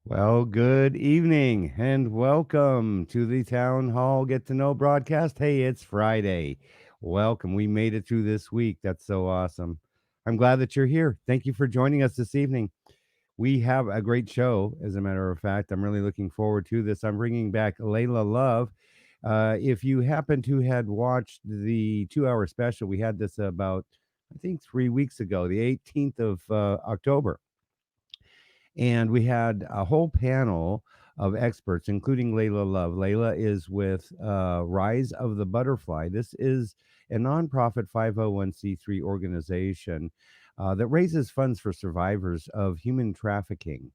Well, good evening and welcome to the Town Hall Get to Know broadcast. Hey, it's Friday. Welcome. We made it through this week. That's so awesome. I'm glad that you're here. Thank you for joining us this evening. We have a great show, as a matter of fact. I'm really looking forward to this. I'm bringing back Layla Love. If you happen to had watched the 2 hour special, we had this about, I think, 3 weeks ago, the 18th of October, and we had a whole panel of experts, including Layla Love. Layla is with Rise of the Butterfly. This is a nonprofit 501c3 organization that raises funds for survivors of human trafficking.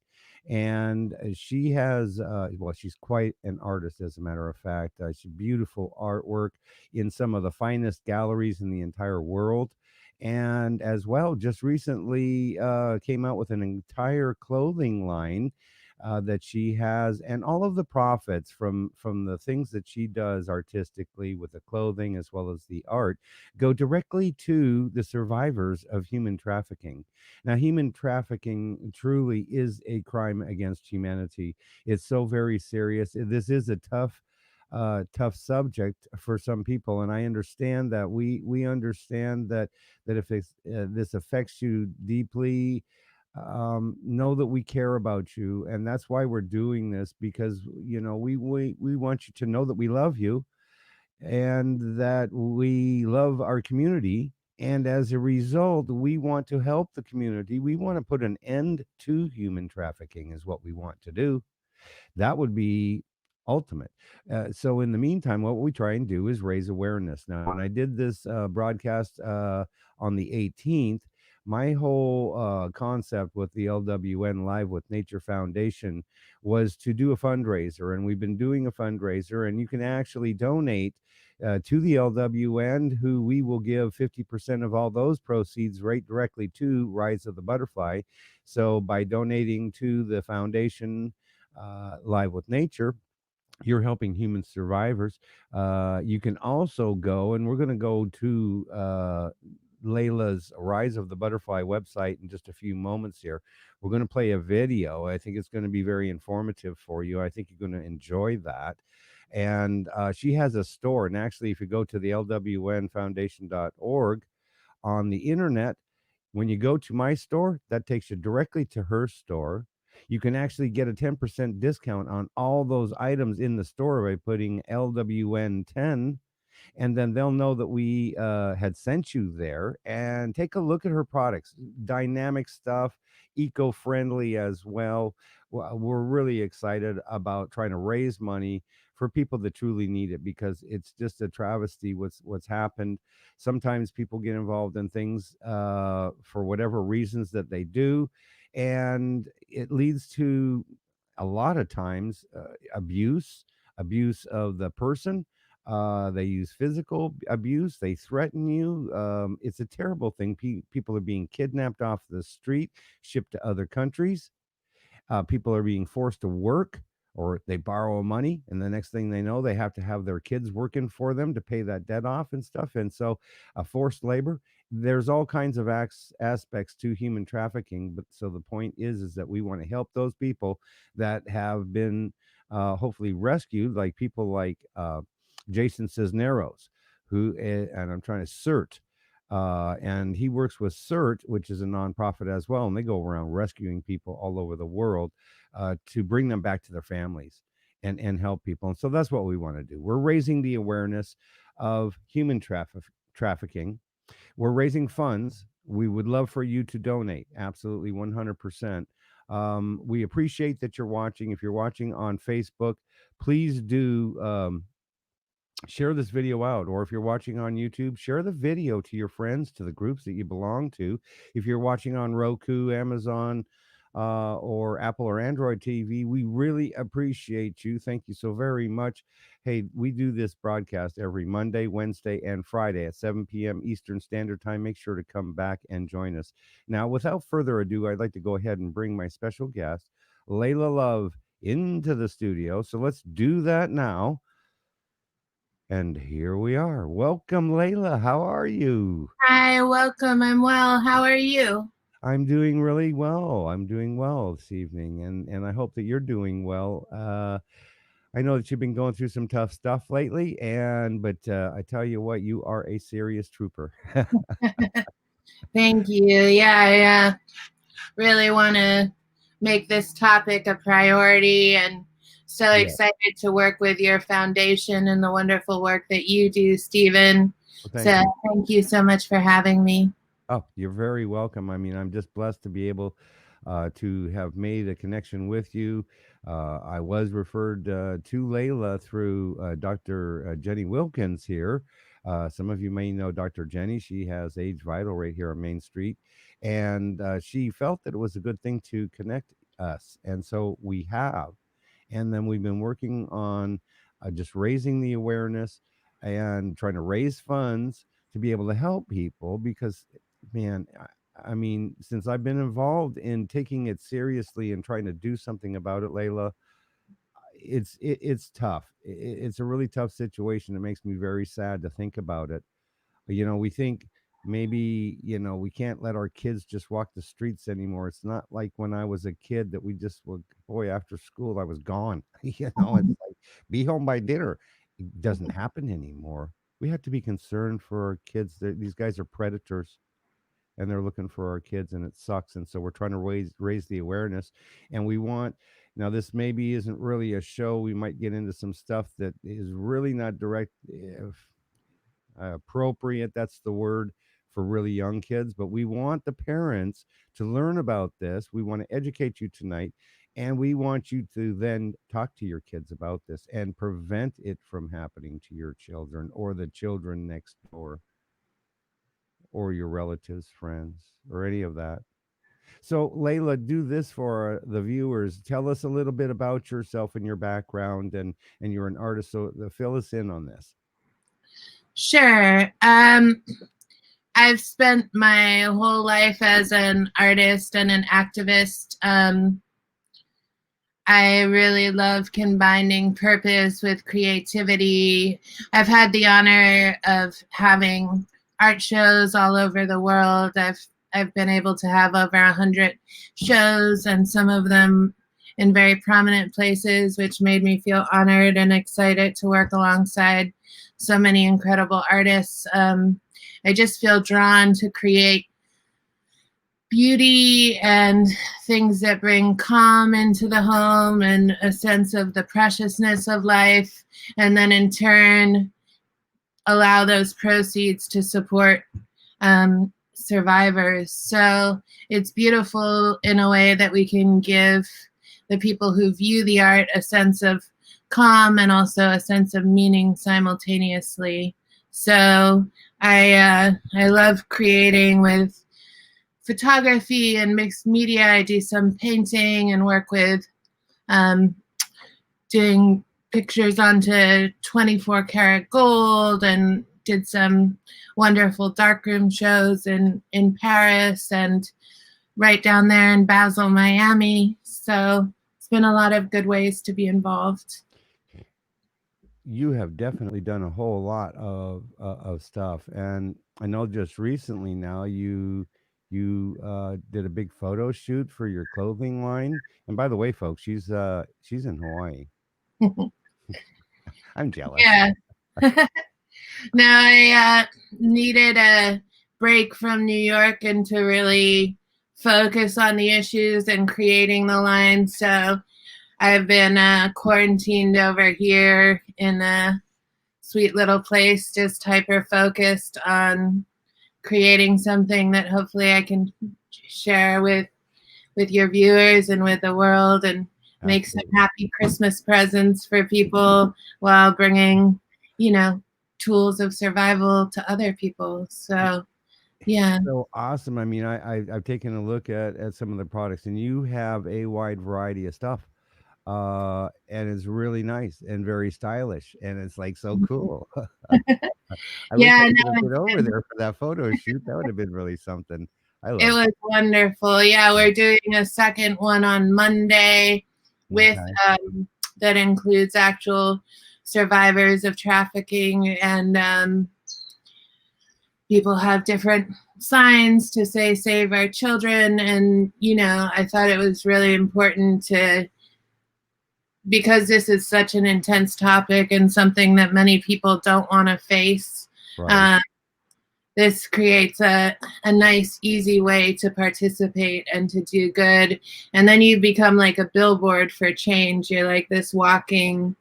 And she has, well, she's quite an artist, as a matter of fact. She's beautiful artwork in some of the finest galleries in the entire world, and as well just recently came out with an entire clothing line that she has, and all of the profits from the things that she does artistically with the clothing as well as the art go directly to the survivors of human trafficking. Now, human trafficking truly is a crime against humanity. It's so very serious. This is a tough subject for some people, and I understand that. We understand that if this affects you deeply, know that we care about you, and that's why we're doing this, because we want you to know that we love you and that we love our community. And as a result, we want to help the community. We want to put an end to human trafficking, is what we want to do. That would be ultimate. So in the meantime, what we try and do is raise awareness. Now, when I did this broadcast on the 18th, my whole concept with the LWN Live with Nature Foundation was to do a fundraiser, and we've been doing a fundraiser, and you can actually donate to the LWN, who we will give 50% of all those proceeds right directly to Rise of the Butterfly. So by donating to the foundation, Live with Nature, you're helping human survivors. You can also go, and we're going to go to Layla's Rise of the Butterfly website in just a few moments here. We're going to play a video. I think it's going to be very informative for you. I think you're going to enjoy that. And she has a store. And actually, if you go to the lwnfoundation.org on the internet, when you go to my store, that takes you directly to her store. You can actually get a 10% discount on all those items in the store by putting LWN10, and then they'll know that we had sent you there. And take a look at her products. Dynamic stuff, eco-friendly as well. We're really excited about trying to raise money for people that truly need it, because it's just a travesty what's happened. Sometimes people get involved in things for whatever reasons that they do, and it leads to, a lot of times, abuse of the person. They use physical abuse. They threaten you. It's a terrible thing. People are being kidnapped off the street, shipped to other countries. People are being forced to work, or they borrow money, and the next thing they know, they have to have their kids working for them to pay that debt off and stuff. And so, forced labor. There's all kinds of aspects to human trafficking. But so the point is that we want to help those people that have been hopefully rescued, like people like Jason Cisneros, who and I'm trying to CERT. And he works with CERT, which is a nonprofit as well, and they go around rescuing people all over the world to bring them back to their families and help people. And so that's what we want to do. We're raising the awareness of human trafficking. We're raising funds. We would love for you to donate. Absolutely, 100%. We appreciate that you're watching. If you're watching on Facebook, please do share this video out. Or if you're watching on YouTube, share the video to your friends, to the groups that you belong to. If you're watching on Roku, Amazon, or Apple or Android TV, we really appreciate you. Thank you so very much. Hey, we do this broadcast every Monday, Wednesday, and Friday at 7 p.m. Eastern Standard Time. Make sure to come back and join us. Now, without further ado, I'd like to go ahead and bring my special guest, Layla Love, into the studio. So let's do that now. And here we are. Welcome, Layla. How are you? Hi, welcome. I'm well. How are you? I'm doing really well. I'm doing well this evening, and I hope that you're doing well. I know that you've been going through some tough stuff lately, but I tell you what, you are a serious trooper. Thank you. Yeah, I really want to make this topic a priority and so Yeah. excited to work with your foundation and the wonderful work that you do, Stephen. Well, So thank you. thank you so much for having me. Oh, you're very welcome. I mean, I'm just blessed to be able to have made a connection with you. I was referred to Layla through Dr. Jenny Wilkins here. Some of you may know Dr. Jenny. She has Age Vital right here on Main Street. And she felt that it was a good thing to connect us. And so we have. And then we've been working on just raising the awareness and trying to raise funds to be able to help people because man, I mean, since I've been involved in taking it seriously and trying to do something about it, Layla, it's tough. It's a really tough situation. It makes me very sad to think about it. We think maybe we can't let our kids just walk the streets anymore. It's not like when I was a kid that we just would, boy, after school I was gone. It's like be home by dinner. It doesn't happen anymore. We have to be concerned for our kids. These guys are predators and they're looking for our kids and it sucks, and so we're trying to raise the awareness. And we want, now this maybe isn't really a show, we might get into some stuff that is really not direct, if appropriate, that's the word, for really young kids, but we want the parents to learn about this. We want to educate you tonight, and we want you to then talk to your kids about this and prevent it from happening to your children or the children next door or your relatives, friends, or any of that. So, Layla, do this for the viewers. Tell us a little bit about yourself and your background, and you're an artist. So, fill us in on this. Sure. I've spent my whole life as an artist and an activist. I really love combining purpose with creativity. I've had the honor of having art shows all over the world. I've been able to have over 100 shows, and some of them in very prominent places, which made me feel honored and excited to work alongside so many incredible artists. I just feel drawn to create beauty and things that bring calm into the home and a sense of the preciousness of life, and then in turn allow those proceeds to support survivors. So it's beautiful in a way that we can give the people who view the art a sense of calm and also a sense of meaning simultaneously. So I love creating with photography and mixed media. I do some painting and work with um, doing pictures onto 24 karat gold, and did some wonderful darkroom shows in Paris and right down there in Basel, Miami. So it's been a lot of good ways to be involved. You have definitely done a whole lot of stuff, and I know just recently now you did a big photo shoot for your clothing line. And by the way, folks, she's in Hawaii. I'm jealous. Yeah. No, I needed a break from New York and to really focus on the issues and creating the line. So I've been quarantined over here in a sweet little place, just hyper focused on creating something that hopefully I can share with your viewers and with the world, and make some Absolutely. happy Christmas presents for people while bringing, you know, tools of survival to other people. So, yeah. So awesome. I mean, I've taken a look at some of the products, and you have a wide variety of stuff. And it's really nice and very stylish, and it's like so cool. I wish Yeah, I could have no, been over there for that photo shoot. That would have been really something. I it love was wonderful. Yeah, we're doing a second one on Monday it. with Okay. that includes actual survivors of trafficking, and people have different signs to say save our children. And I thought it was really important to, because this is such an intense topic and something that many people don't want to face. Right. uh, this creates a nice easy way to participate and to do good, and then you become like a billboard for change. You're like this walking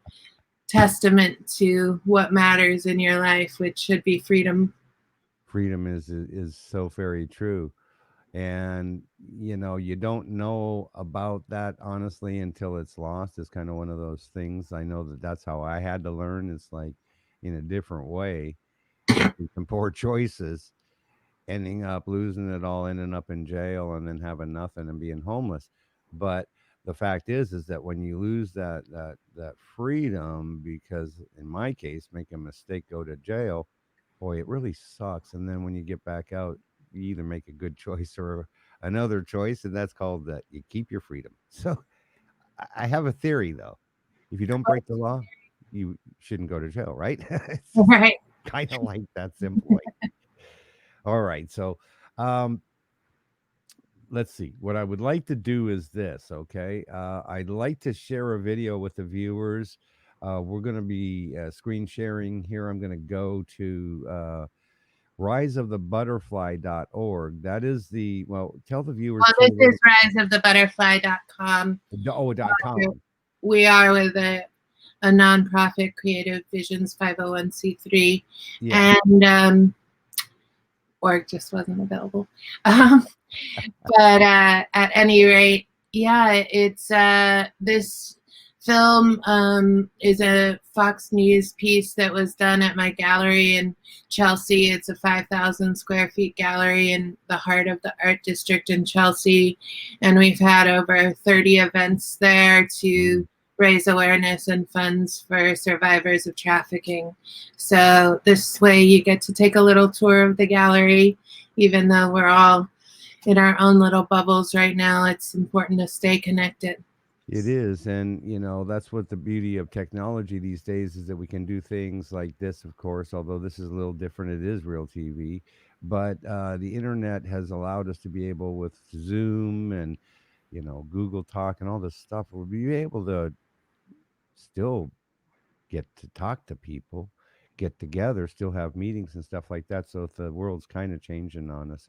testament to what matters in your life, which should be freedom. Freedom is so very true. And you don't know about that honestly until it's lost. It's kind of one of those things. I know that that's how I had to learn. It's like in a different way, making some poor choices, ending up losing it all, ending up in jail, and then having nothing and being homeless. But the fact is that when you lose that freedom, because in my case, make a mistake, go to jail, boy, it really sucks. And then when you get back out, you either make a good choice or another choice, and that's called that you keep your freedom. So I have a theory though. If you don't break the law, you shouldn't go to jail, right? It's just Right. kind of like that simple. Like, all right. So um let's see. What I would like to do is this, okay? I'd like to share a video with the viewers. We're going to be screen sharing here. I'm going to go to riseofthebutterfly.org. That is the, well, tell the viewers Well, too a this little. is riseofthebutterfly.com. .com. We are with a nonprofit, Creative Visions 501c3, Yeah. and org just wasn't available. Um, but at any rate, yeah, it's this film is a Fox News piece that was done at my gallery in Chelsea. It's a 5,000 square feet gallery in the heart of the art district in Chelsea, and we've had over 30 events there Mm. to raise awareness and funds for survivors of trafficking. So this way you get to take a little tour of the gallery, even though we're all in our own little bubbles right now. It's important to stay connected. It is. And, that's what the beauty of technology these days is, that we can do things like this, of course, although this is a little different. It is real TV. But the internet has allowed us to be able, with Zoom and, Google Talk and all this stuff, we'll be able to still get to talk to people, get together, still have meetings and stuff like that. So if the world's kind of changing on us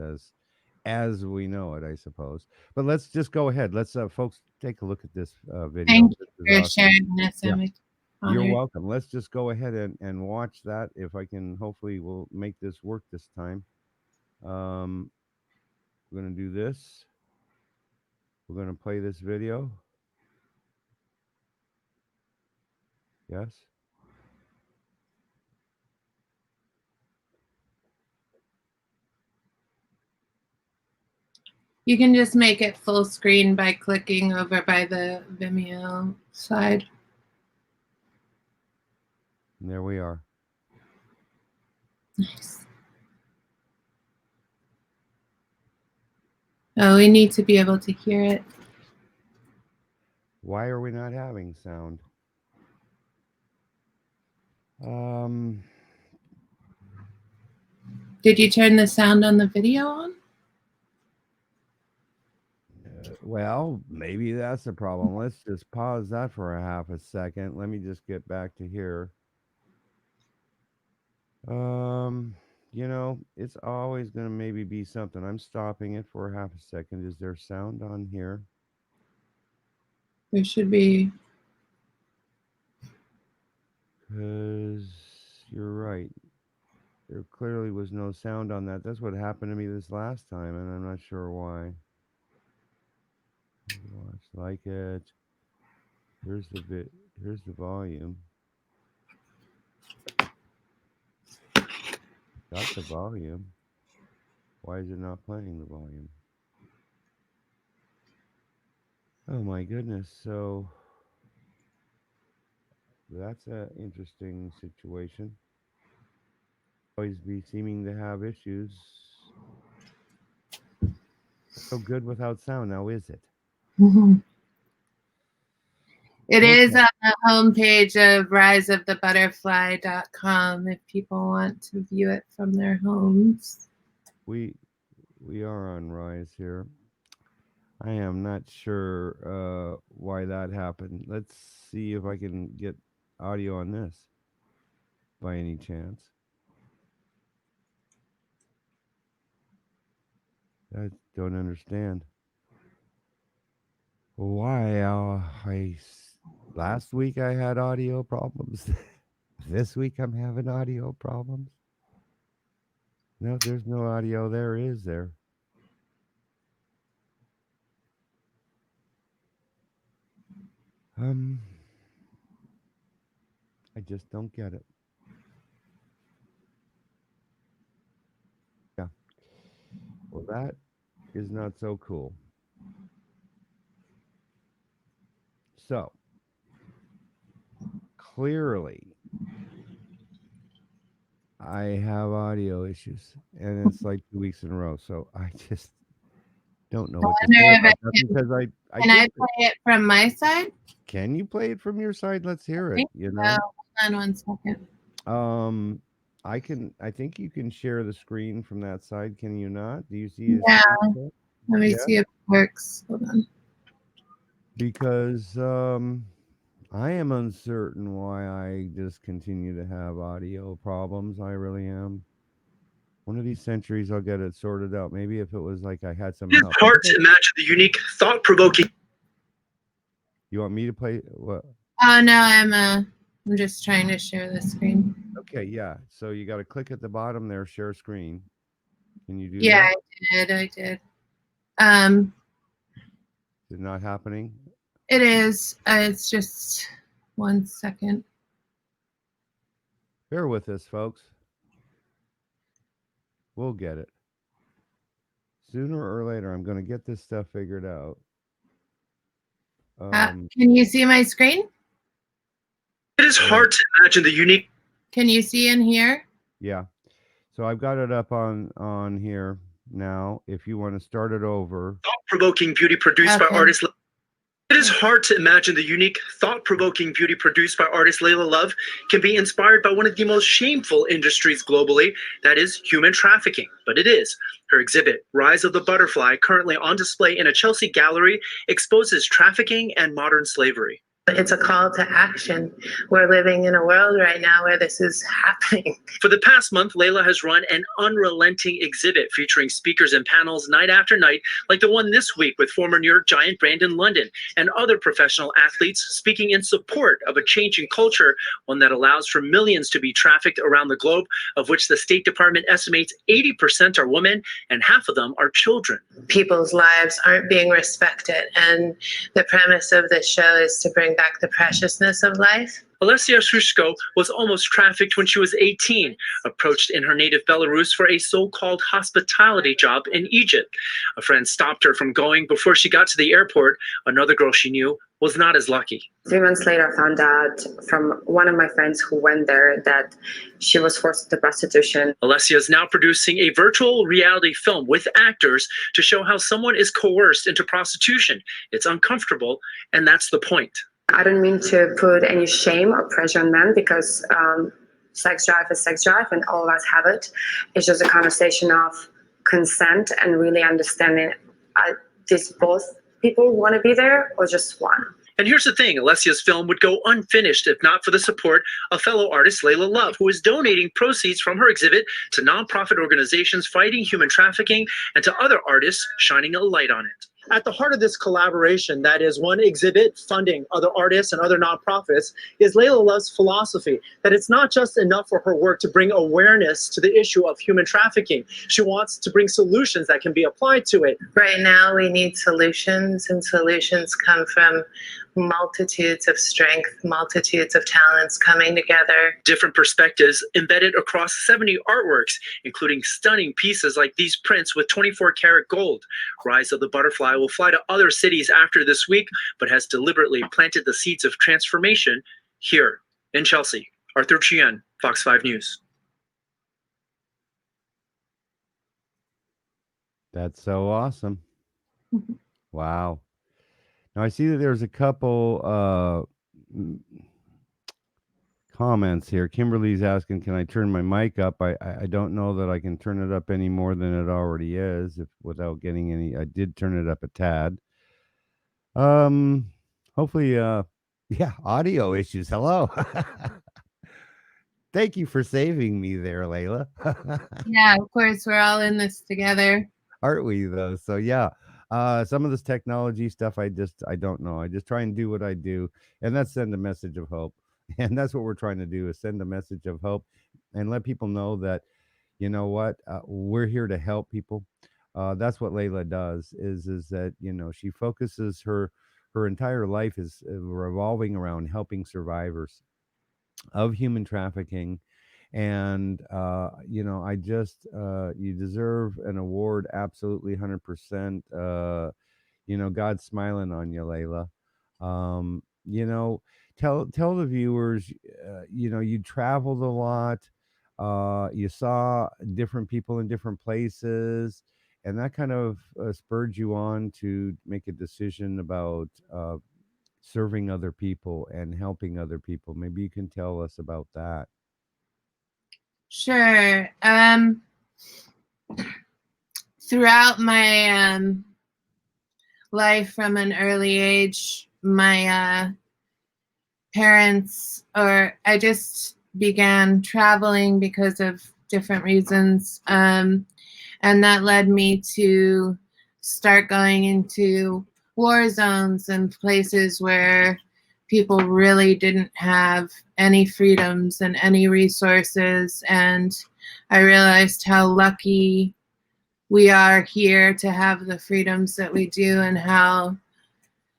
as we know it, I suppose. But let's just go ahead. Let's folks take a look at this video. Thank This is you for awesome. sharing this. Yeah, I'm you're honored. welcome. Let's just go ahead and watch that. If I can, hopefully we'll make this work this time. Um, we're gonna do this. We're gonna play this video. Yes. You can just make it full screen by clicking over by the Vimeo side. And there we are. Nice. Oh, we need to be able to hear it. Why are we not having sound? Um, Did you turn the sound on the video on? well, maybe that's the problem. Let's just pause that for a half a second. Let me just get back to here. Um, it's always going to maybe be something. I'm stopping it for a half a second. Is there sound on here? There should be. Because you're right. There clearly was no sound on that. That's what happened to me this last time, and I'm not sure why. Watch, like it. Here's the bit. Here's the volume. Got the volume. Why is it not playing the volume? Oh my goodness. So that's an interesting situation. Always be seeming to have issues. So good without sound now, is it? It is Okay. on the homepage of riseofthebutterfly.com if people want to view it from their homes. We are on Rise here. I am not sure why that happened. Let's see if I can get audio on this by any chance. I don't understand why. Last week I had audio problems. This week I'm having audio problems. No, there's no audio there, is there? Um, I just don't get it. Yeah. Well, that is not so cool. So, clearly, I have audio issues, and it's like 2 weeks in a row. So, I just don't know I what to wonder say if about that because I can I did it. play it from my side? Can you play it from your side? Let's I hear it, think you so. know? Hold on one second. Um, I think you can share the screen from that side. Can you not? Do you see a Yeah, screen share? let me Yeah. see if it works. Hold on. Because I am uncertain why I just continue to have audio problems. I really am. One of these centuries, I'll get it sorted out. Maybe if it was like I had some It's help. hard to imagine the unique, thought-provoking. You want me to play? What? Oh no, I'm just trying to share the screen. Okay, yeah. So you got to click at the bottom there, share screen. Can you do Yeah, that? I did. Um, Is it not happening? it is. It's just 1 second. Bear with us, folks. We'll get it. Sooner or later, I'm going to get this stuff figured out. Can you see my screen? It is hard to imagine the unique. Can you see in here? Yeah. So I've got it up on here now. If you want to start it over. Thought-provoking beauty produced by Okay. artist. It is hard to imagine the unique, thought-provoking beauty produced by artist Layla Love can be inspired by one of the most shameful industries globally, that is human trafficking. But it is. Her exhibit, Rise of the Butterfly, currently on display in a Chelsea gallery, exposes trafficking and modern slavery. It's a call to action. We're living in a world right now where this is happening. For the past month, Layla has run an unrelenting exhibit featuring speakers and panels night after night, like the one this week with former New York giant Brandon London and other professional athletes speaking in support of a changing culture, one that allows for millions to be trafficked around the globe, of which the State Department estimates 80% are women and half of them are children. People's lives aren't being respected, and the premise of this show is to bring back the preciousness of life. Alessia Shushko was almost trafficked when she was 18, approached in her native Belarus for a so-called hospitality job in Egypt. A friend stopped her from going before she got to the airport. Another girl she knew was not as lucky. 3 months later, I found out from one of my friends who went there that she was forced into prostitution. Alessia is now producing a virtual reality film with actors to show how someone is coerced into prostitution. It's uncomfortable, and that's the point. I don't mean to put any shame or pressure on men because sex drive is sex drive and all of us have it. It's just a conversation of consent and really understanding does both people want to be there or just one? And here's the thing, Alessia's film would go unfinished if not for the support of fellow artist Layla Love, who is donating proceeds from her exhibit to nonprofit organizations fighting human trafficking and to other artists shining a light on it. At the heart of this collaboration, that is one exhibit funding other artists and other nonprofits, is Layla Love's philosophy that it's not just enough for her work to bring awareness to the issue of human trafficking. She wants to bring solutions that can be applied to it. Right now, we need solutions, and solutions come from multitudes of strength, multitudes of talents coming together. Different perspectives embedded across 70 artworks, including stunning pieces like these prints with 24-karat gold. Rise of the Butterfly will fly to other cities after this week, but has deliberately planted the seeds of transformation here in Chelsea. Arthur Chien, Fox 5 News. That's so awesome. Wow. Now I see that there's a couple mm, comments here. Kimberly's asking, can I turn my mic up? I don't know that I can turn it up any more than it already is, if without getting any. I did turn it up a tad. Um, hopefully, yeah, audio issues. Hello. Thank you for saving me there, Layla. Yeah, of course, we're all in this together. Aren't we though? So yeah, some of this technology stuff, I don't know. I just try and do what I do, and that's send a message of hope. And that's what we're trying to do, is send a message of hope and let people know that, you know what, we're here to help people. That's what Layla does, is that, you know, she focuses her entire life is revolving around helping survivors of human trafficking. And you know, I just you deserve an award, absolutely 100%. You know, God's smiling on you, Layla. You know, tell the viewers, you know, you traveled a lot, you saw different people in different places, and that kind of spurred you on to make a decision about serving other people and helping other people. Maybe you can tell us about that. Sure. Throughout my life from an early age, my parents, or I just began traveling because of different reasons. And that led me to start going into war zones and places where people really didn't have any freedoms and any resources. And I realized how lucky we are here to have the freedoms that we do, and how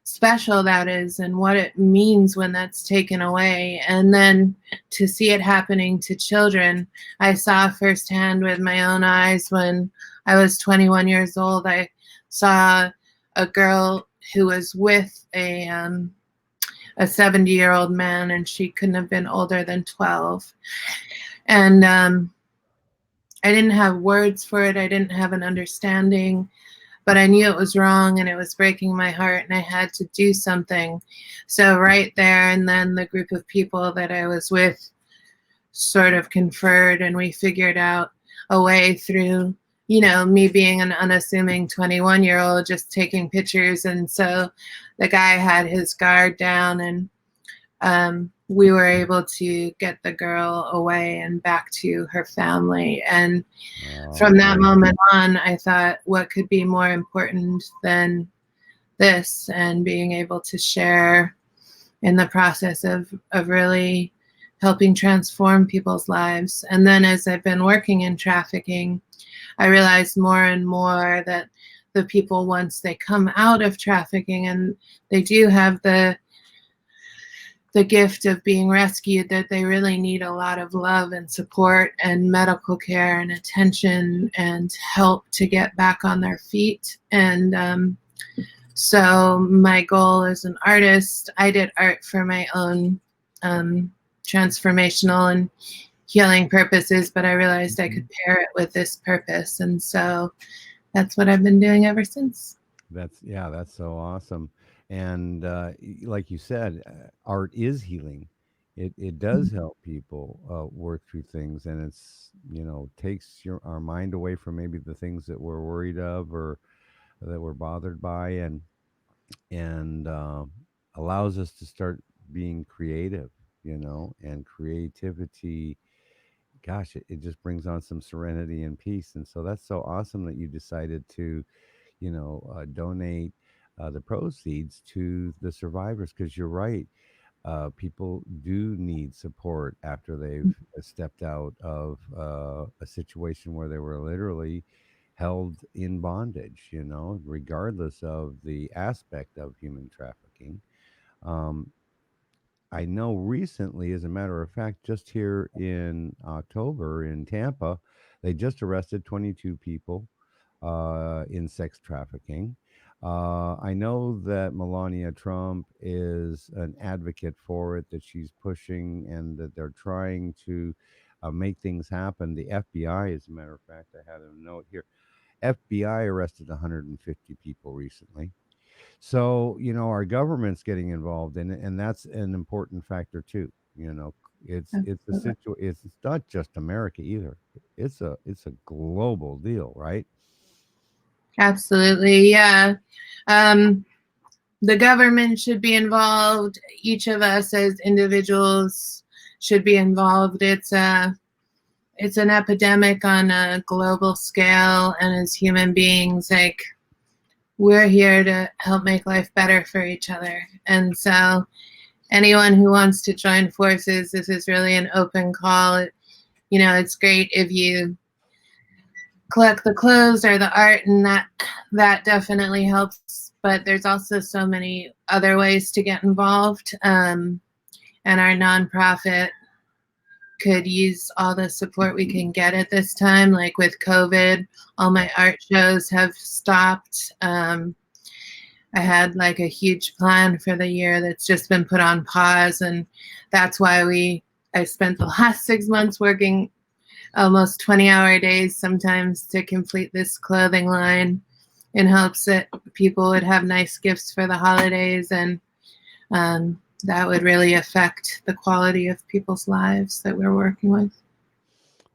special that is, and what it means when that's taken away. And then to see it happening to children, I saw firsthand with my own eyes when I was 21 years old. I saw a girl who was with a 70-year-old man, and she couldn't have been older than 12. And I didn't have words for it. I didn't have an understanding, but I knew it was wrong and it was breaking my heart, and I had to do something. So right there and then, the group of people that I was with sort of conferred, and we figured out a way through, you know, me being an unassuming 21-year-old just taking pictures. And so the guy had his guard down, and we were able to get the girl away and back to her family. And from that moment on, I thought, what could be more important than this, and being able to share in the process of really helping transform people's lives. And then as I've been working in trafficking, I realized more and more that the people, once they come out of trafficking and they do have the gift of being rescued, that they really need a lot of love and support and medical care and attention and help to get back on their feet. And so my goal as an artist, I did art for my own transformational and healing purposes, but I realized I could pair it with this purpose. And so that's what I've been doing ever since. That's so awesome. And like you said, art is healing. It does help people work through things, and it's, you know, takes our mind away from maybe the things that we're worried of or that we're bothered by, and allows us to start being creative, you know. And creativity, gosh, it just brings on some serenity and peace. And so that's so awesome that you decided to, you know, donate the proceeds to the survivors, because you're right. People do need support after they've stepped out of a situation where they were literally held in bondage, you know, regardless of the aspect of human trafficking. Um, I know recently, as a matter of fact, just here in October in Tampa, they just arrested 22 people in sex trafficking. I know that Melania Trump is an advocate for it, that she's pushing, and that they're trying to make things happen. The FBI, as a matter of fact, I had a note here. FBI arrested 150 people recently. So, our government's getting involved in it, and that's an important factor too. It's a it's not just America either. It's a global deal, right? Absolutely, yeah. Um, the government should be involved. Each of us as individuals should be involved. It's an epidemic on a global scale, and as human beings, like, we're here to help make life better for each other. And so anyone who wants to join forces, this is really an open call. It's great if you collect the clothes or the art, and that definitely helps. But there's also so many other ways to get involved. And our nonprofit could use all the support we can get at this time. Like with COVID, all my art shows have stopped. I had like a huge plan for the year that's just been put on pause, and that's why I spent the last 6 months working almost 20-hour days sometimes to complete this clothing line in hopes that people would have nice gifts for the holidays, and that would really affect the quality of people's lives that we're working with.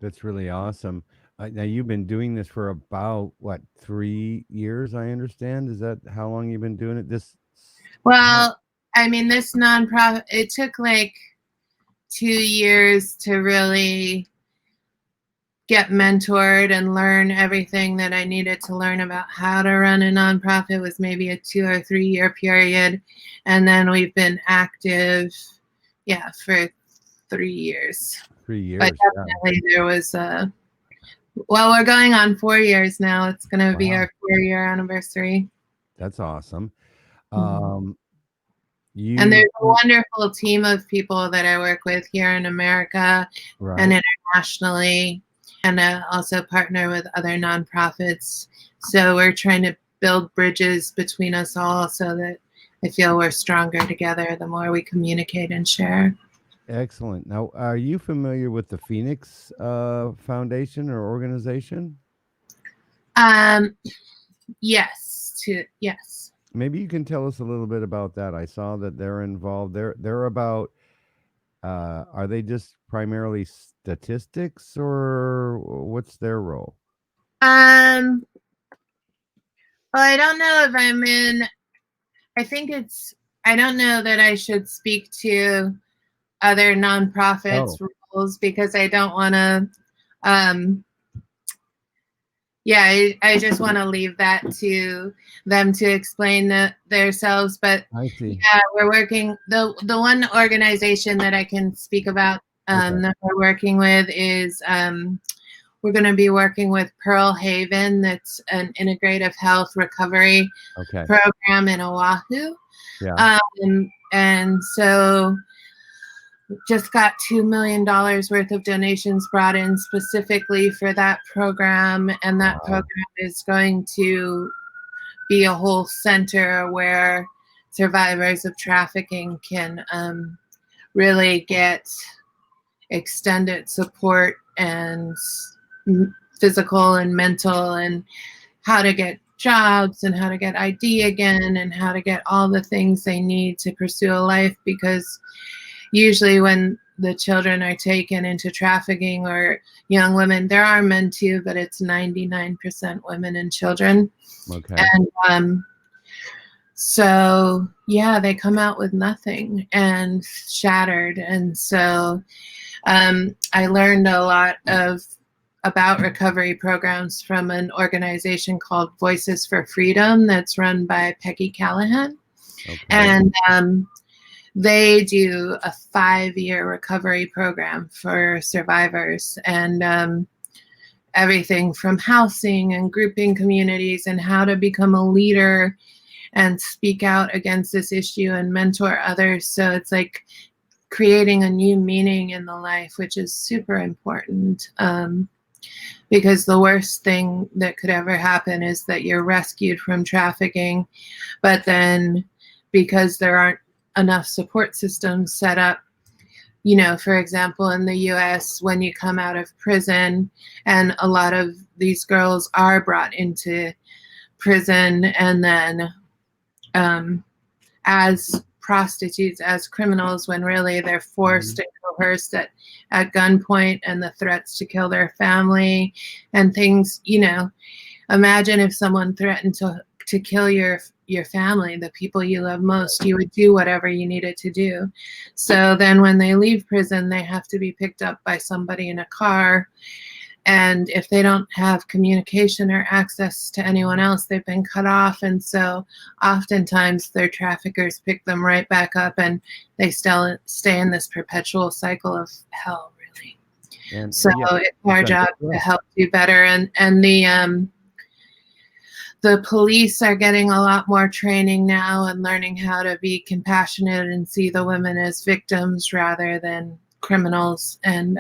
That's really awesome. Now you've been doing this for about 3 years, I understand. Is that how long you've been doing it? Well, I mean, this nonprofit, it took like 2 years to really get mentored and learn everything that I needed to learn about how to run a nonprofit. It was maybe a 2 or 3 year period. And then we've been active, for 3 years. 3 years. But definitely there was we're going on 4 years now. It's going to be our 4-year anniversary. That's awesome. And there's a wonderful team of people that I work with here in America and internationally, and I also partner with other nonprofits. So we're trying to build bridges between us all so that I feel we're stronger together the more we communicate and share. Excellent. Now, are you familiar with the Phoenix Foundation or organization? Yes. Maybe you can tell us a little bit about that. I saw that they're involved. They're about. Are they just primarily statistics, or what's their role? Well, I don't know if I'm in. I don't know that I should speak to other nonprofits' roles because I don't want to. I just want to leave that to them to explain themselves. But I see. we're working. The one organization that I can speak about that we're working with is we're going to be working with Pearl Haven. That's an integrative health recovery program in Oahu. Yeah. And so just got $2 million worth of donations brought in specifically for that program. And that program is going to be a whole center where survivors of trafficking can really get extended support and physical and mental, and how to get jobs and how to get ID again and how to get all the things they need to pursue a life. Because usually when the children are taken into trafficking, or young women, there are men too, but it's 99% women and children. And so they come out with nothing and shattered. And so I learned a lot about recovery programs from an organization called Voices for Freedom that's run by Peggy Callahan. And they do a 5-year recovery program for survivors, and everything from housing and grouping communities and how to become a leader and speak out against this issue and mentor others. So it's like creating a new meaning in the life, which is super important. Because the worst thing that could ever happen is that you're rescued from trafficking, but then because there aren't enough support systems set up, for example, in the US, when you come out of prison, and a lot of these girls are brought into prison and then as prostitutes, as criminals, when really they're forced and coerced at gunpoint, and the threats to kill their family and things. Imagine if someone threatened to kill your family, the people you love most. You would do whatever you needed to do. So then when they leave prison, they have to be picked up by somebody in a car. And if they don't have communication or access to anyone else, they've been cut off. And so oftentimes their traffickers pick them right back up, and they still stay in this perpetual cycle of hell, really. And so it's our job to help do better. And the police are getting a lot more training now and learning how to be compassionate and see the women as victims rather than criminals. And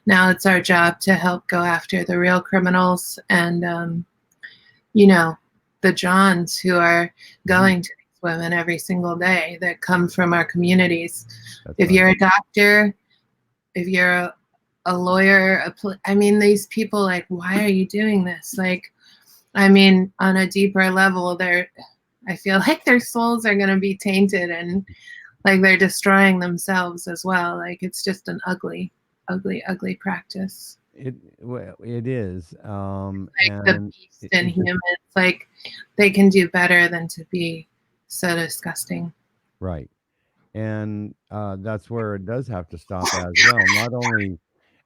now it's our job to help go after the real criminals and, the Johns who are going to these women every single day that come from our communities. If you're a doctor, if you're a lawyer, these people, like, why are you doing this? Like, on a deeper level, I feel like their souls are going to be tainted, and like they're destroying themselves as well. Like, it's just an ugly, ugly, ugly practice. It is. Like the beast in humans, like they can do better than to be so disgusting. Right. And that's where it does have to stop as well. Not only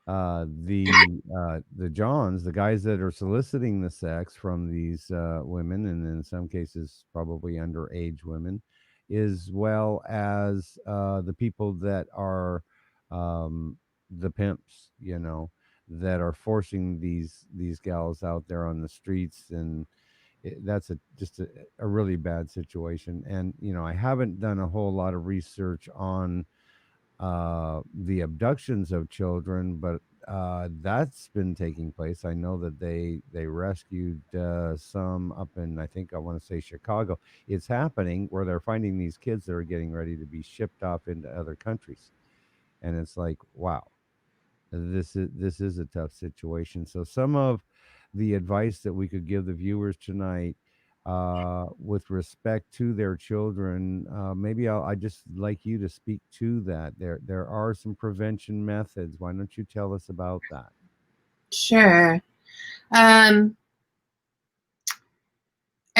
the Johns, the guys that are soliciting the sex from these women, and in some cases probably underage women, as well as the people that are the pimps, that are forcing these gals out there on the streets. And that's just a really bad situation. And I haven't done a whole lot of research on the abductions of children, but that's been taking place. I know that they rescued some up in, I want to say, Chicago. It's happening where they're finding these kids that are getting ready to be shipped off into other countries, and it's like, wow, this is a tough situation. So some of the advice that we could give the viewers tonight, with respect to their children, maybe I just like you to speak to that. There are some prevention methods. Why don't you tell us about that? Sure. I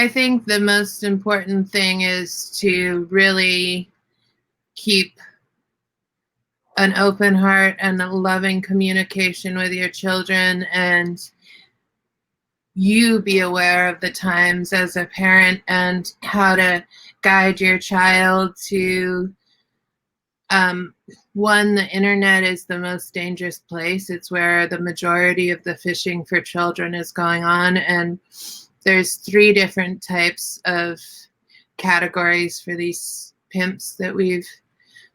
think the most important thing is to really keep an open heart and a loving communication with your children, and you be aware of the times as a parent and how to guide your child to, one, the internet is the most dangerous place. It's where the majority of the phishing for children is going on. And there's 3 different types of categories for these pimps that we've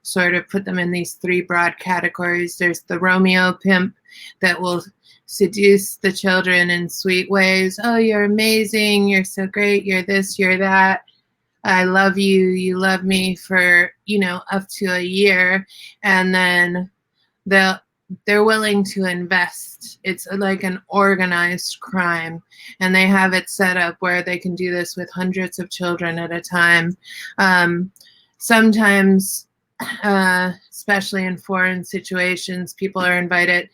sort of put them in these 3 broad categories. There's the Romeo pimp that will seduce the children in sweet ways. Oh, you're amazing. You're so great. You're this, you're that. I love you. You love me for, up to a year. And then they're willing to invest. It's like an organized crime. And they have it set up where they can do this with hundreds of children at a time. Sometimes, especially in foreign situations, people are invited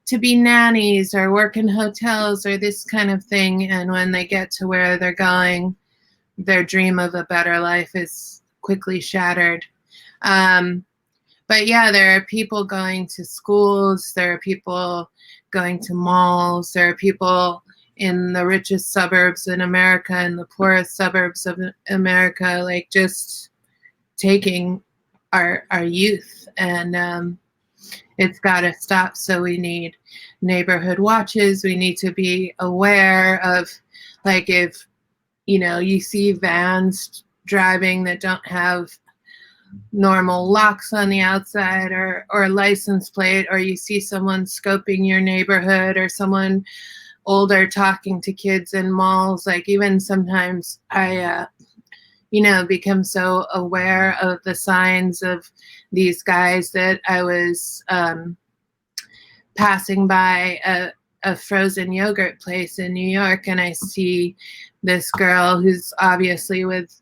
to be nannies or work in hotels or this kind of thing. And when they get to where they're going, their dream of a better life is quickly shattered. But yeah, there are people going to schools, there are people going to malls, there are people in the richest suburbs in America and the poorest suburbs of America, like just taking our youth. And it's got to stop. So we need neighborhood watches. We need to be aware of, like, if you see vans driving that don't have normal locks on the outside or license plate, or you see someone scoping your neighborhood, or someone older talking to kids in malls. Like, even sometimes I become so aware of the signs of these guys that I was passing by a frozen yogurt place in New York, and I see this girl who's obviously with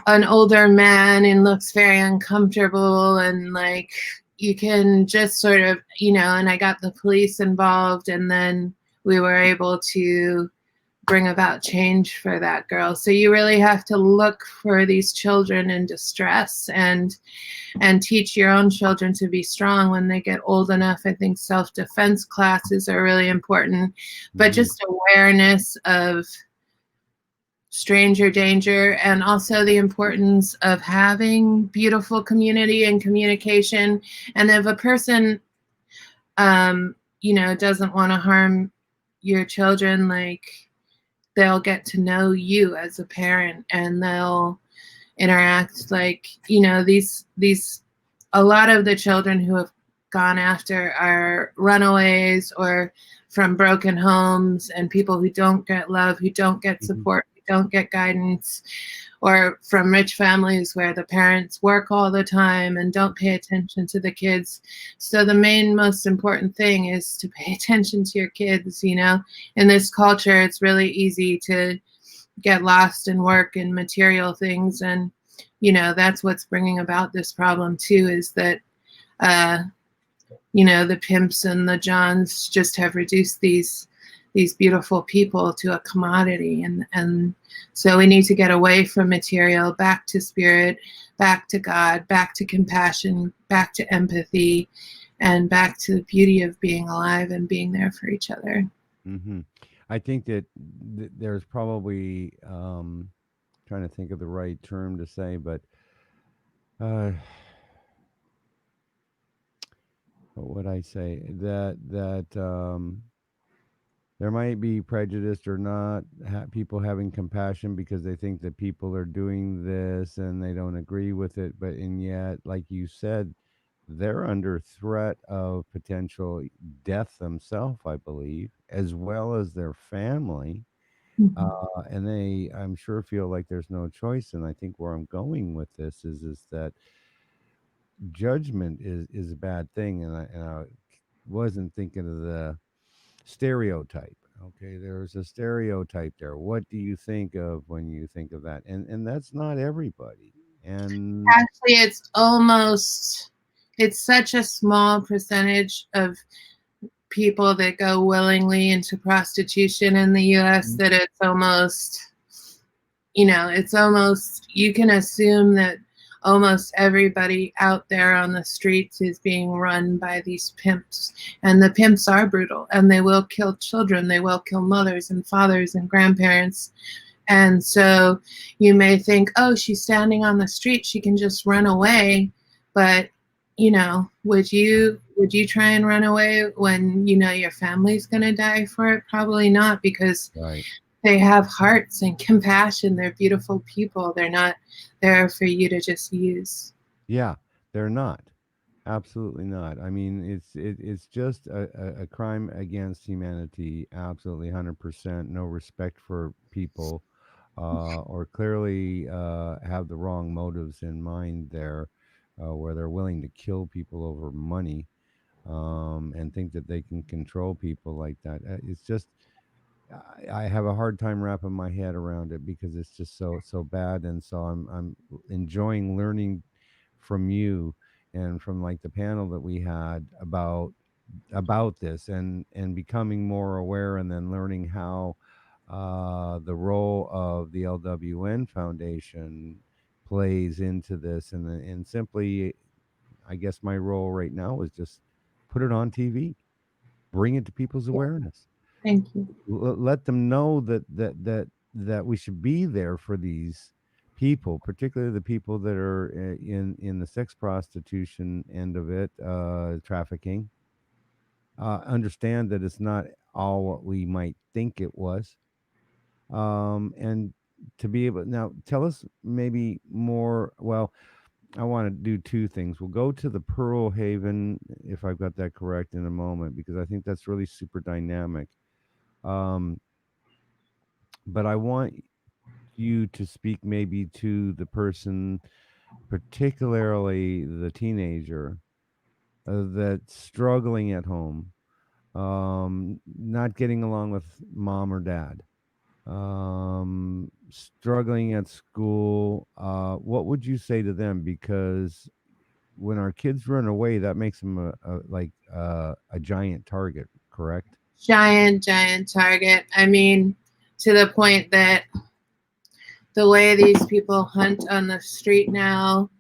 an older man and looks very uncomfortable, and like you can just sort of, and I got the police involved, and then we were able to bring about change for that girl. So you really have to look for these children in distress and teach your own children to be strong when they get old enough. I think self-defense classes are really important, but just awareness of stranger danger, and also the importance of having beautiful community and communication. And if a person doesn't want to harm your children, like, they'll get to know you as a parent, and they'll interact like, these a lot of the children who have gone after are runaways or from broken homes, and people who don't get love, who don't get support, who don't get guidance, or from rich families where the parents work all the time and don't pay attention to the kids. So the most important thing is to pay attention to your kids. In this culture, it's really easy to get lost in work and material things, and that's what's bringing about this problem too, is that the pimps and the Johns just have reduced these beautiful people to a commodity, and so we need to get away from material, back to spirit, back to God, back to compassion, back to empathy, and back to the beauty of being alive and being there for each other. I think that there's probably trying to think of the right term to say, but what would I say? That there might be prejudice or not people having compassion because they think that people are doing this and they don't agree with it, but and yet, like you said, they're under threat of potential death themselves, I believe, as well as their family. And they, I'm sure, feel like there's no choice. And I think where I'm going with this is that judgment is a bad thing. And I wasn't thinking of the stereotype. Okay, there's a stereotype there. What do you think of when you think of that? And that's not everybody. And actually, it's such a small percentage of people that go willingly into prostitution in the US that it's almost, you can assume that almost everybody out there on the streets is being run by these pimps. And the pimps are brutal, and they will kill children. They will kill mothers and fathers and grandparents. And so you may think, oh, she's standing on the street, she can just run away. But, would you try and run away when your family's going to die for it? Probably not, because they have hearts and compassion. They're beautiful people. They're not there for you to just use. Yeah, they're not. Absolutely not. I mean, it's just a crime against humanity. Absolutely, 100%. No respect for people, or clearly have the wrong motives in mind there, where they're willing to kill people over money, and think that they can control people like that. It's just I have a hard time wrapping my head around it because it's just so bad. And so I'm enjoying learning from you and from like the panel that we had about this, and becoming more aware, and then learning how the role of the LWN Foundation plays into this, and simply, I guess my role right now is just put it on TV, bring it to people's awareness. Thank you. Let them know that we should be there for these people, particularly the people that are in the sex prostitution end of it, trafficking. Understand that it's not all what we might think it was, and to be able now tell us maybe more. Well, I want to do two things. We'll go to the Pearl Haven, if I've got that correct, in a moment, because I think that's really super dynamic. Um, but I want you to speak maybe to the person, particularly the teenager, that's struggling at home, not getting along with mom or dad, struggling at school, what would you say to them? Because when our kids run away, that makes them a giant target, correct? Giant target. I mean, to the point that the way these people hunt on the street now,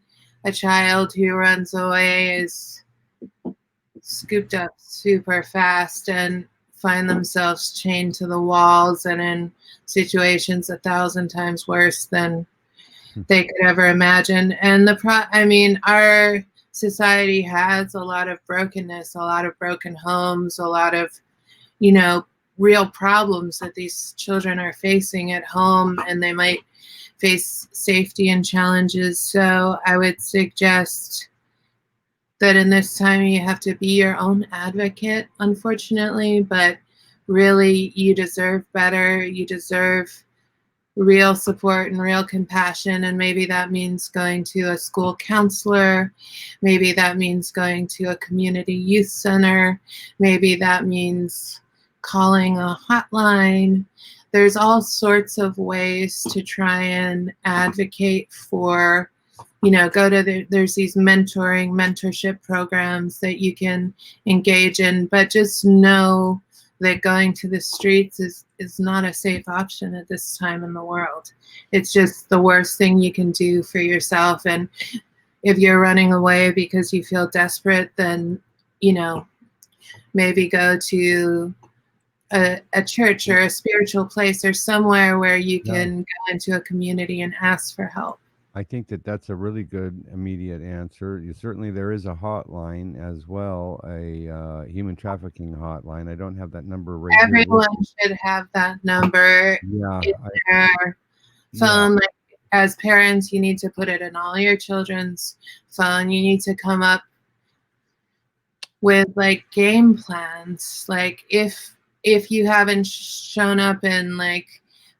a child who runs away is scooped up super fast and find themselves chained to the walls and in situations 1,000 times worse than they could ever imagine. And I mean, our society has a lot of brokenness, a lot of broken homes, a lot of, you know, real problems that these children are facing at home, and they might face safety and challenges. So I would suggest that in this time you have to be your own advocate, unfortunately, but really you deserve better. You deserve real support and real compassion. And maybe that means going to a school counselor. Maybe that means going to a community youth center. Maybe that means calling a hotline. There's all sorts of ways to try and advocate for, you know, there's these mentorship programs that you can engage in, but just know that going to the streets is not a safe option at this time in the world. It's just the worst thing you can do for yourself. And if you're running away because you feel desperate, then, you know, maybe go to a church or a spiritual place or somewhere where you can go into a community and ask for help. I think that that's a really good immediate answer. Certainly, there is a hotline as well, a human trafficking hotline. I don't have that number right here. Everyone should have that number Yeah, in their phone. Like, as parents, you need to put it in all your children's phone. You need to come up with like game plans. Like if you haven't shown up in like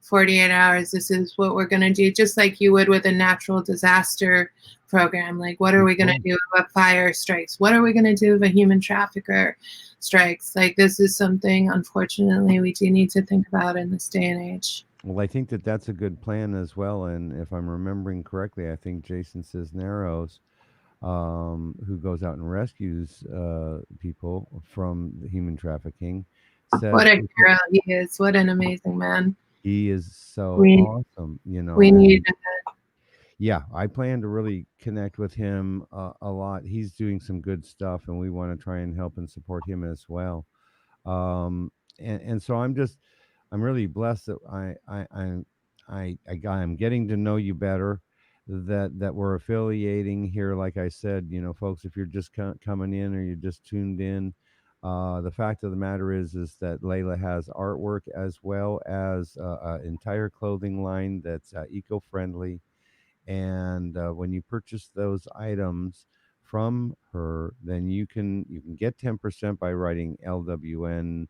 48 hours, this is what we're going to do, just like you would with a natural disaster program. Like, what are we going to do if a fire strikes? What are we going to do if a human trafficker strikes? Like, this is something, unfortunately, we do need to think about in this day and age. Well, I think that that's a good plan as well. And if I'm remembering correctly, I think Jason Cisneros, who goes out and rescues people from the human trafficking, says What a hero he is. What an amazing man. He is so awesome, you know. We need it. Yeah, I plan to really connect with him a lot. He's doing some good stuff, and we want to try and help and support him as well. And so I'm really blessed that I'm getting to know you better. That we're affiliating here. Like I said, you know, folks, if you're just coming in or you're just tuned in, the fact of the matter is that Layla has artwork as well as an entire clothing line that's eco-friendly. And when you purchase those items from her, then you can get 10% by writing LWN10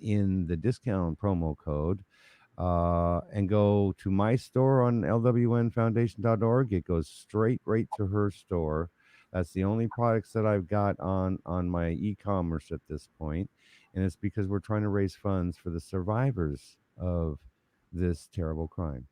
in the discount promo code, and go to my store on lwnfoundation.org. It goes straight right to her store. That's the only products that I've got on my e-commerce at this point, and it's because we're trying to raise funds for the survivors of this terrible crime.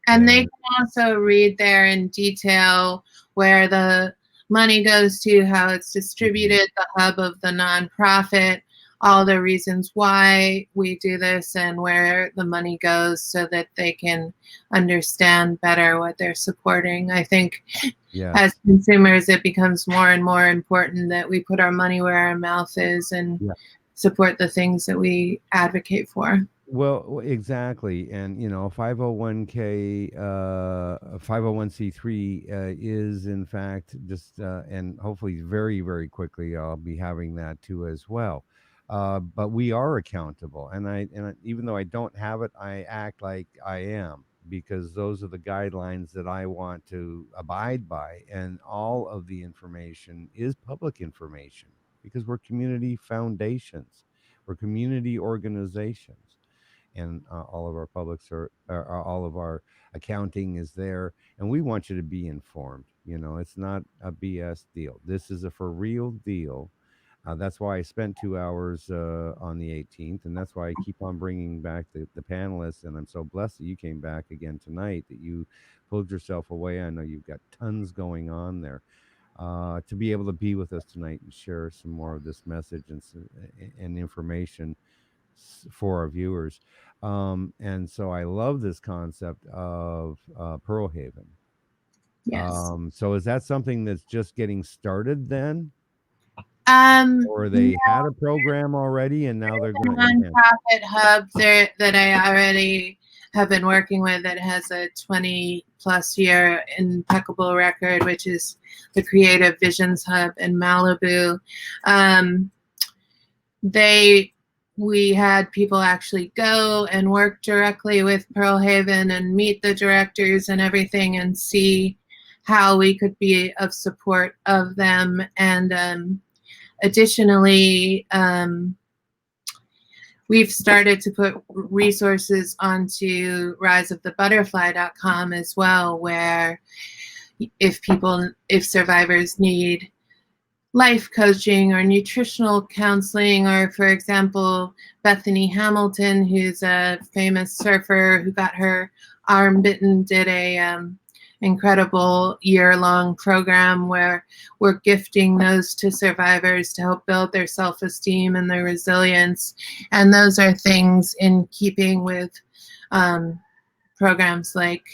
And they can also read there in detail where the money goes to, how it's distributed, the hub of the nonprofit, all the reasons why we do this, and where the money goes, so that they can understand better what they're supporting. I think as consumers, it becomes more and more important that we put our money where our mouth is and support the things that we advocate for. Well, exactly. And, you know, 501c3 is in fact just, and hopefully very, very quickly, I'll be having that too as well. But we are accountable. And even though I don't have it, I act like I am, because those are the guidelines that I want to abide by. And all of the information is public information, because we're community foundations, we're community organizations. And all of our publics all of our accounting is there, and we want you to be informed. You know, it's not a BS deal. This is a for real deal. That's why I spent 2 hours on the 18th, and that's why I keep on bringing back the panelists. And I'm so blessed that you came back again tonight, that you pulled yourself away. I know you've got tons going on there. To be able to be with us tonight and share some more of this message and information for our viewers. And so I love this concept of Pearl Haven. Yes. So is that something that's just getting started then? Or they had a program already and now they're going to enhance? Nonprofit hub there that I already have been working with that has a 20+ year impeccable record, which is the Creative Visions Hub in Malibu. We had people actually go and work directly with Pearl Haven and meet the directors and everything and see how we could be of support of them. And additionally, we've started to put resources onto riseofthebutterfly.com as well, where if survivors need life coaching or nutritional counseling, or for example, Bethany Hamilton, who's a famous surfer who got her arm bitten, did a incredible year-long program where we're gifting those to survivors to help build their self-esteem and their resilience. And those are things in keeping with programs like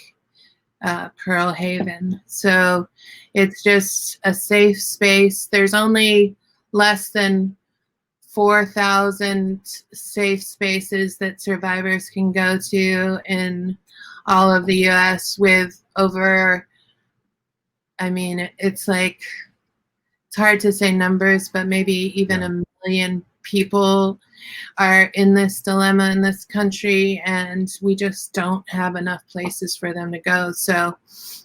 Pearl Haven. So it's just a safe space. There's only less than 4,000 safe spaces that survivors can go to in all of the US, with over, I mean, it's hard to say numbers, but maybe even 1 million people are in this dilemma in this country, and we just don't have enough places for them to go. So,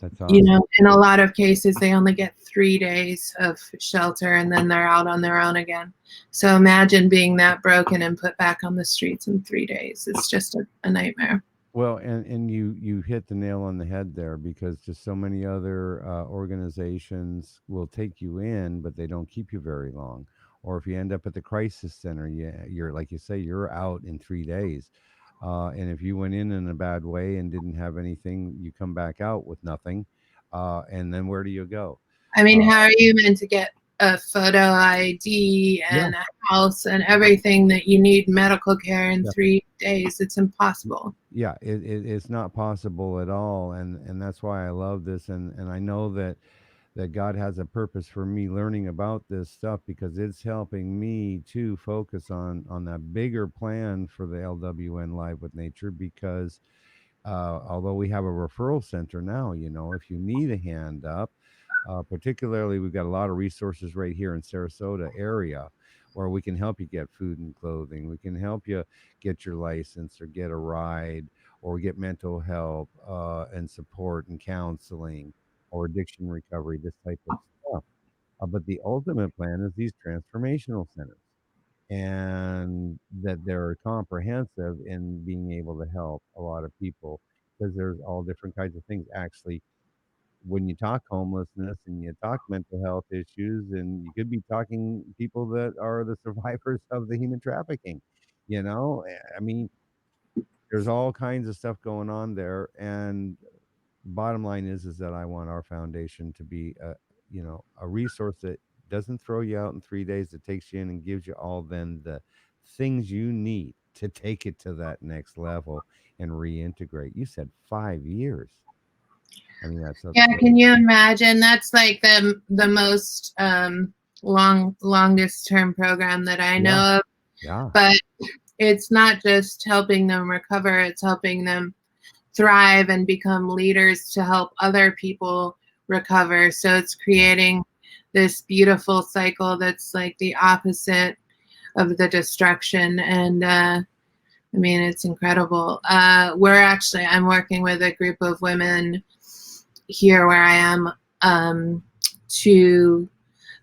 that's awesome. In a lot of cases, they only get 3 days of shelter and then they're out on their own again. So imagine being that broken and put back on the streets in 3 days. It's just a nightmare. Well, and you hit the nail on the head there, because just so many other organizations will take you in, but they don't keep you very long. Or if you end up at the crisis center, you're like you say, you're out in 3 days. And if you went in a bad way and didn't have anything, you come back out with nothing. And then where do you go? I mean, how are you meant to get a photo ID and a house and everything that you need medical care in 3 days? It's impossible. Yeah, it's not possible at all. And that's why I love this. And I know that God has a purpose for me learning about this stuff, because it's helping me to focus on that bigger plan for the LWN Live with Nature. Because although we have a referral center now, if you need a hand up, particularly we've got a lot of resources right here in Sarasota area where we can help you get food and clothing. We can help you get your license or get a ride or get mental help and support and counseling or addiction recovery, this type of stuff. But the ultimate plan is these transformational centers, and that they're comprehensive in being able to help a lot of people, because there's all different kinds of things. Actually, when you talk homelessness and you talk mental health issues, and you could be talking people that are the survivors of the human trafficking, I mean, there's all kinds of stuff going on there. And bottom line is that I want our foundation to be a resource that doesn't throw you out in 3 days, that takes you in and gives you all then the things you need to take it to that next level and reintegrate. You said 5 years. I mean, that's can you imagine? That's like the most longest term program that I know of. Yeah. But it's not just helping them recover, it's helping them thrive and become leaders to help other people recover. So it's creating this beautiful cycle that's like the opposite of the destruction. And I mean, it's incredible. I'm working with a group of women here where I am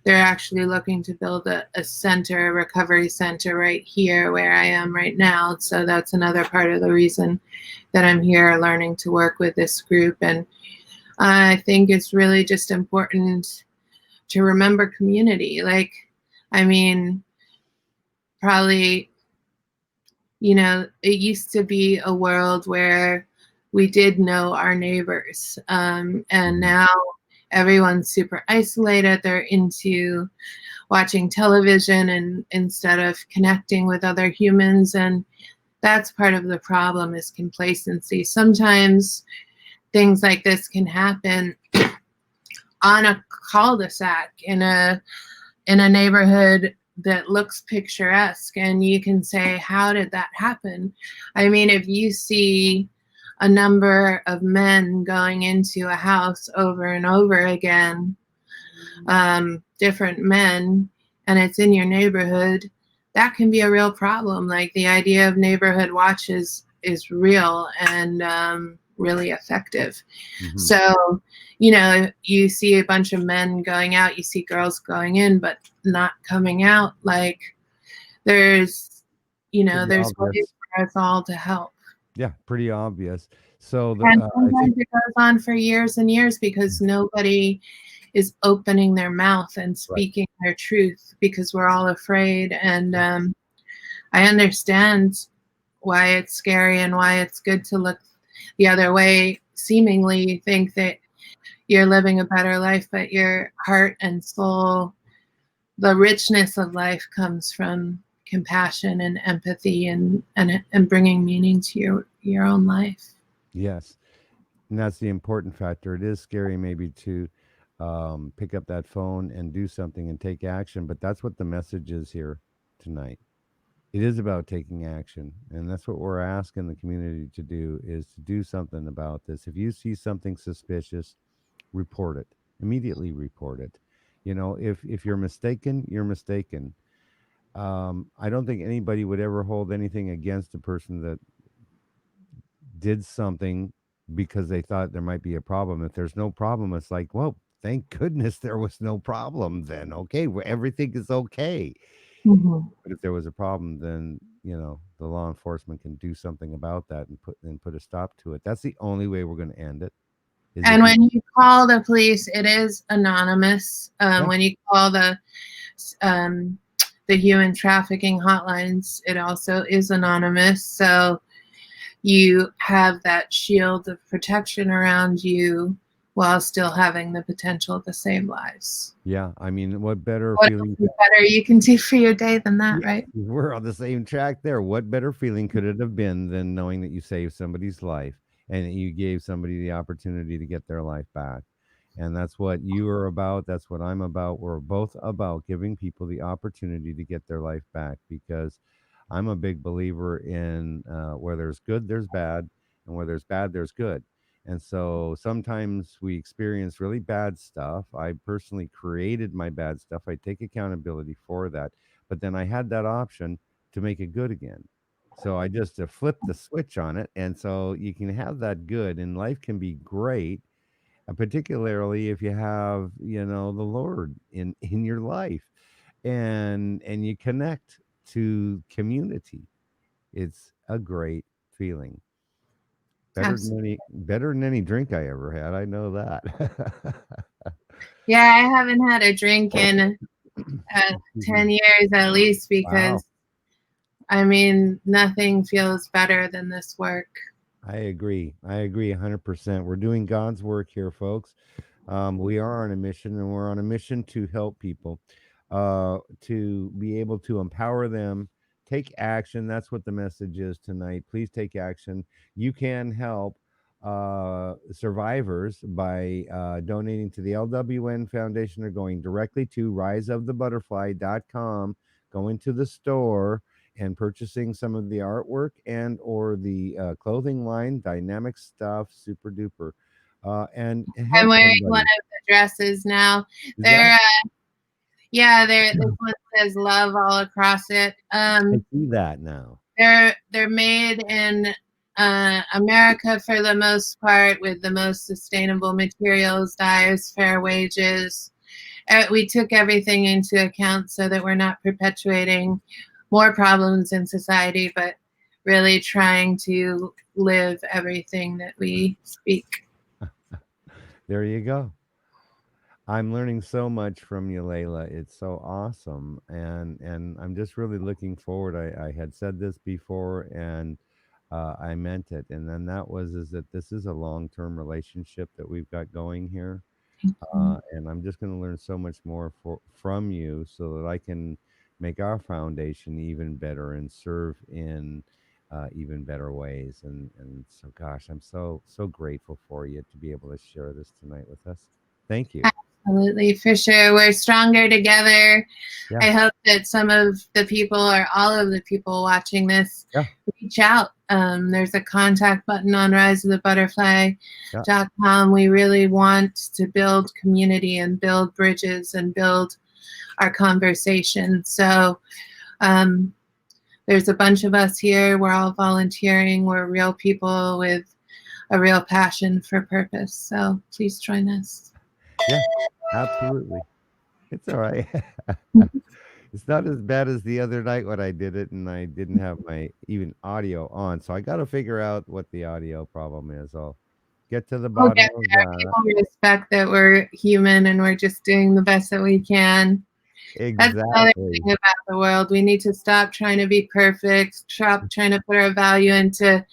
they're actually looking to build a recovery center right here where I am right now. So that's another part of the reason that I'm here, learning to work with this group. And I think it's really just important to remember community. Like I mean, probably, it used to be a world where we did know our neighbors. And now everyone's super isolated. They're into watching television and instead of connecting with other humans. And that's part of the problem, is complacency. Sometimes things like this can happen on a cul-de-sac in a neighborhood that looks picturesque, and you can say, how did that happen? I mean, if you see a number of men going into a house over and over again, different men, and it's in your neighborhood, that can be a real problem. Like, the idea of neighborhood watch is real and really effective. So, you see a bunch of men going out, you see girls going in, but not coming out. Like, there's ways for us all to help. Yeah, pretty obvious. So And sometimes it goes on for years and years because nobody is opening their mouth and speaking their truth, because we're all afraid. And I understand why it's scary and why it's good to look the other way. Seemingly, you think that you're living a better life, but your heart and soul, the richness of life, comes from compassion and empathy and bringing meaning to your own life. Yes, and that's the important factor. It is scary maybe to pick up that phone and do something and take action, but that's what the message is here tonight. It is about taking action, and that's what we're asking the community to do, is to do something about this. If you see something suspicious, report it. Immediately report it. If you're mistaken, you're mistaken. I don't think anybody would ever hold anything against a person that did something because they thought there might be a problem. If there's no problem, it's like, well, thank goodness there was no problem then. Okay, everything is okay. But if there was a problem, then the law enforcement can do something about that and put a stop to it. That's the only way we're going to end it. And when you call the police, it is anonymous. When you call the human trafficking hotlines, it also is anonymous. So you have that shield of protection around you while still having the potential to save lives. Yeah, I mean, what better feeling better you can do for your day than that, right? We're on the same track there. What better feeling could it have been than knowing that you saved somebody's life and that you gave somebody the opportunity to get their life back? And that's what you are about. That's what I'm about. We're both about giving people the opportunity to get their life back, because I'm a big believer in where there's good, there's bad, and where there's bad, there's good. And so sometimes we experience really bad stuff. I personally created my bad stuff. I take accountability for that. But then I had that option to make it good again. So I just flipped the switch on it. And so you can have that good, and life can be great, particularly if you have, the Lord in your life, and you connect to community. It's a great feeling. Better than any drink I ever had. I know that. Yeah, I haven't had a drink in 10 years at least, because I mean, nothing feels better than this work. I agree 100%. We're doing God's work here, folks. We are on a mission, and we're on a mission to help people, to be able to empower them. Take action. That's what the message is tonight. Please take action. You can help survivors by donating to the LWN Foundation, or going directly to riseofthebutterfly.com, going to the store and purchasing some of the artwork and or the clothing line. Dynamic stuff, super duper. And I'm wearing one of the dresses now. They're this one says love all across it. I see that now. They're made in America for the most part, with the most sustainable materials, dyes, fair wages. We took everything into account so that we're not perpetuating more problems in society, but really trying to live everything that we speak. There you go. I'm learning so much from you, Layla. It's so awesome, and I'm just really looking forward. I had said this before, and I meant it, and then that was is that this is a long-term relationship that we've got going here, and I'm just going to learn so much more from you, so that I can make our foundation even better and serve in even better ways. And so, gosh, I'm so grateful for you to be able to share this tonight with us. Thank you. Absolutely, for sure. We're stronger together. Yeah. I hope that some of the people or all of the people watching this reach out. There's a contact button on riseofthebutterfly.com. We really want to build community and build bridges and build our conversation. So there's a bunch of us here. We're all volunteering. We're real people with a real passion for purpose. So please join us. Yeah, absolutely. It's all right. It's not as bad as the other night when I did it and I didn't have my even audio on. So I got to figure out what the audio problem is. I'll get to the We'll bottom get of there. that. People respect that we're human and we're just doing the best that we can. That's another Exactly. thing about the world. We need to stop trying to be perfect, stop trying to put our value into,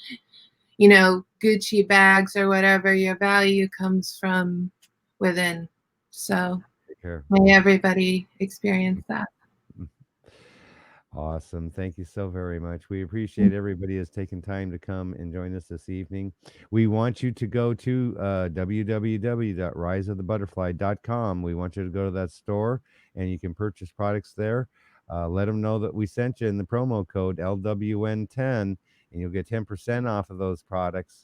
Gucci bags or whatever. Your value comes from within. So Take care. may everybody experience that. Awesome. Thank you so very much. We appreciate everybody has taken time to come and join us this evening. We want you to go to www.riseofthebutterfly.com. We want you to go to that store and you can purchase products there. Let them know that we sent you in the promo code LWN10 and you'll get 10% off of those products.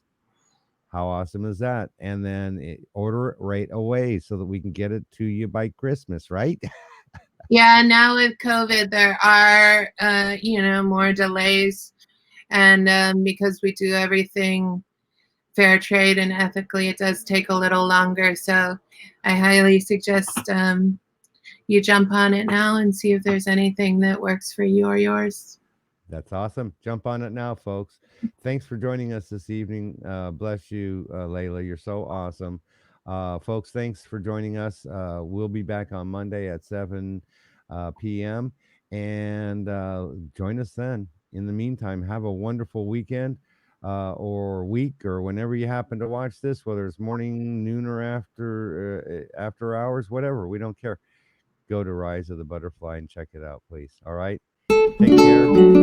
How awesome is that? And then order it right away so that we can get it to you by Christmas, right? Yeah, now with COVID, there are, more delays. And because we do everything fair trade and ethically, it does take a little longer. So I highly suggest you jump on it now and see if there's anything that works for you or yours. That's awesome. Jump on it now, folks. Thanks for joining us this evening. Bless you, Layla. You're so awesome. Folks, thanks for joining us. We'll be back on Monday at 7 p.m. And join us then. In the meantime, have a wonderful weekend or week or whenever you happen to watch this, whether it's morning, noon, or after hours, whatever. We don't care. Go to Rise of the Butterfly and check it out, please. All right. Take care.